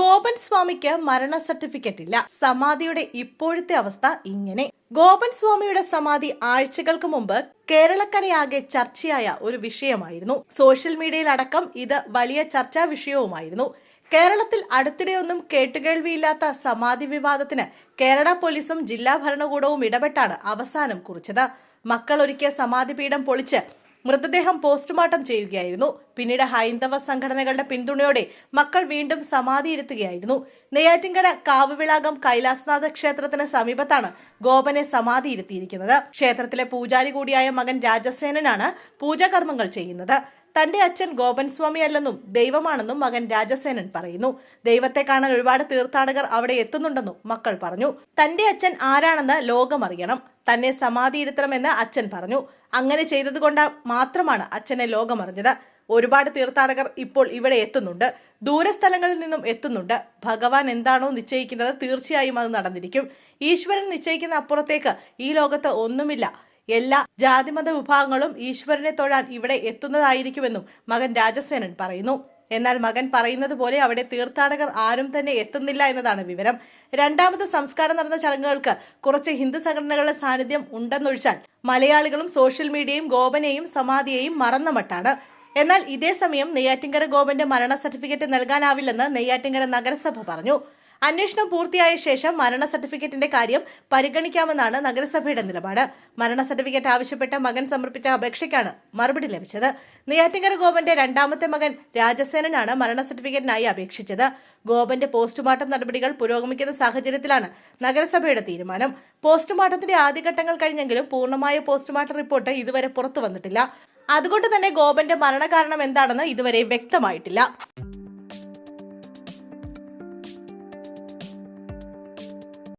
ഗോപൻ സ്വാമിക്ക് മരണ സർട്ടിഫിക്കറ്റ് ഇല്ല. സമാധിയുടെ ഇപ്പോഴത്തെ അവസ്ഥ ഇങ്ങനെ. ഗോപൻ സ്വാമിയുടെ സമാധി ആഴ്ചകൾക്ക് മുമ്പ് കേരളക്കരയാകെ ചർച്ചയായ ഒരു വിഷയമായിരുന്നു. സോഷ്യൽ മീഡിയയിൽ അടക്കം ഇത് വലിയ ചർച്ചാ വിഷയവുമായിരുന്നു. കേരളത്തിൽ അടുത്തിടെയൊന്നും കേട്ടുകേൾവിയില്ലാത്ത സമാധി വിവാദത്തിന് കേരള പോലീസും ജില്ലാ ഭരണകൂടവും ഇടപെട്ടാണ് അവസാനം കുറിച്ചത്. മക്കൾ ഒരുക്കിയ സമാധി പീഠം പൊളിച്ച് മൃതദേഹം പോസ്റ്റ്മോർട്ടം ചെയ്യുകയായിരുന്നു. പിന്നീട് ഹൈന്ദവ സംഘടനകളുടെ പിന്തുണയോടെ മക്കൾ വീണ്ടും സമാധിയിരുത്തുകയായിരുന്നു. നെയ്യാറ്റിൻകര കാവുവിളാകം കൈലാസനാഥ ക്ഷേത്രത്തിന് സമീപത്താണ് ഗോപനെ സമാധിയിരുത്തിയിരിക്കുന്നത്. ക്ഷേത്രത്തിലെ പൂജാരി കൂടിയായ മകൻ രാജസേനനാണ് പൂജാകർമ്മങ്ങൾ ചെയ്യുന്നത്. തന്റെ അച്ഛൻ ഗോപൻ സ്വാമി അല്ലെന്നും ദൈവമാണെന്നും മകൻ രാജസേനൻ പറയുന്നു. ദൈവത്തെ കാണാൻ ഒരുപാട് തീർത്ഥാടകർ അവിടെ എത്തുന്നുണ്ടെന്നും മക്കൾ പറഞ്ഞു. തന്റെ അച്ഛൻ ആരാണെന്ന് ലോകമറിയണം, തന്നെ സമാധിയിരുത്തണമെന്ന് അച്ഛൻ പറഞ്ഞു. അങ്ങനെ ചെയ്തതുകൊണ്ട് മാത്രമാണ് അച്ഛനെ ലോകമറിഞ്ഞത്. ഒരുപാട് തീർത്ഥാടകർ ഇപ്പോൾ ഇവിടെ എത്തുന്നുണ്ട്, ദൂരസ്ഥലങ്ങളിൽ നിന്നും എത്തുന്നുണ്ട്. ഭഗവാൻ എന്താണോ നിശ്ചയിക്കുന്നത് തീർച്ചയായും അത് നടന്നിരിക്കും. ഈശ്വരൻ നിശ്ചയിക്കുന്ന അപ്പുറത്തേക്ക് ഈ ലോകത്ത് ഒന്നുമില്ല. എല്ലാ ജാതിമത വിഭാഗങ്ങളും ഈശ്വരനെ തൊഴാൻ ഇവിടെ എത്തുന്നതായിരിക്കുമെന്നും മകൻ രാജസേനൻ പറയുന്നു. എന്നാൽ മകൻ പറയുന്നത് പോലെ അവിടെ തീർത്ഥാടകർ ആരും തന്നെ എത്തുന്നില്ല എന്നതാണ് വിവരം. രണ്ടാമത് സംസ്കാരം നടന്ന ചടങ്ങുകൾക്ക് കുറച്ച് ഹിന്ദു സംഘടനകളുടെ സാന്നിധ്യം ഉണ്ടെന്നൊഴിച്ചാൽ മലയാളികളും സോഷ്യൽ മീഡിയയും ഗോപനെയും സമാധിയെയും മറന്ന മട്ടാണ്. എന്നാൽ ഇതേ സമയം നെയ്യാറ്റിൻകര ഗോപന്റെ മരണ സർട്ടിഫിക്കറ്റ് നൽകാനാവില്ലെന്ന് നെയ്യാറ്റിൻകര നഗരസഭ പറഞ്ഞു. അന്വേഷണം പൂർത്തിയായ ശേഷം മരണ സർട്ടിഫിക്കറ്റിന്റെ കാര്യം പരിഗണിക്കാമെന്നാണ് നഗരസഭയുടെ നിലപാട്. മരണ സർട്ടിഫിക്കറ്റ് ആവശ്യപ്പെട്ട മകൻ സമർപ്പിച്ച അപേക്ഷയ്ക്കാണ് മറുപടി ലഭിച്ചത്. നെയ്യാറ്റിൻകര ഗോപന്റെ രണ്ടാമത്തെ മകൻ രാജസേനനാണ് മരണ സർട്ടിഫിക്കറ്റിനായി അപേക്ഷിച്ചത്. ഗോപന്റെ പോസ്റ്റ്മോർട്ടം നടപടികൾ പുരോഗമിക്കുന്ന സാഹചര്യത്തിലാണ് നഗരസഭയുടെ തീരുമാനം. പോസ്റ്റ്മോർട്ടത്തിന്റെ ആദ്യഘട്ടങ്ങൾ കഴിഞ്ഞെങ്കിലും പൂർണ്ണമായ പോസ്റ്റ്മോർട്ടം റിപ്പോർട്ട് ഇതുവരെ പുറത്തു വന്നിട്ടില്ല. അതുകൊണ്ട് തന്നെ ഗോപന്റെ മരണകാരണം എന്താണെന്ന് ഇതുവരെ വ്യക്തമായിട്ടില്ല.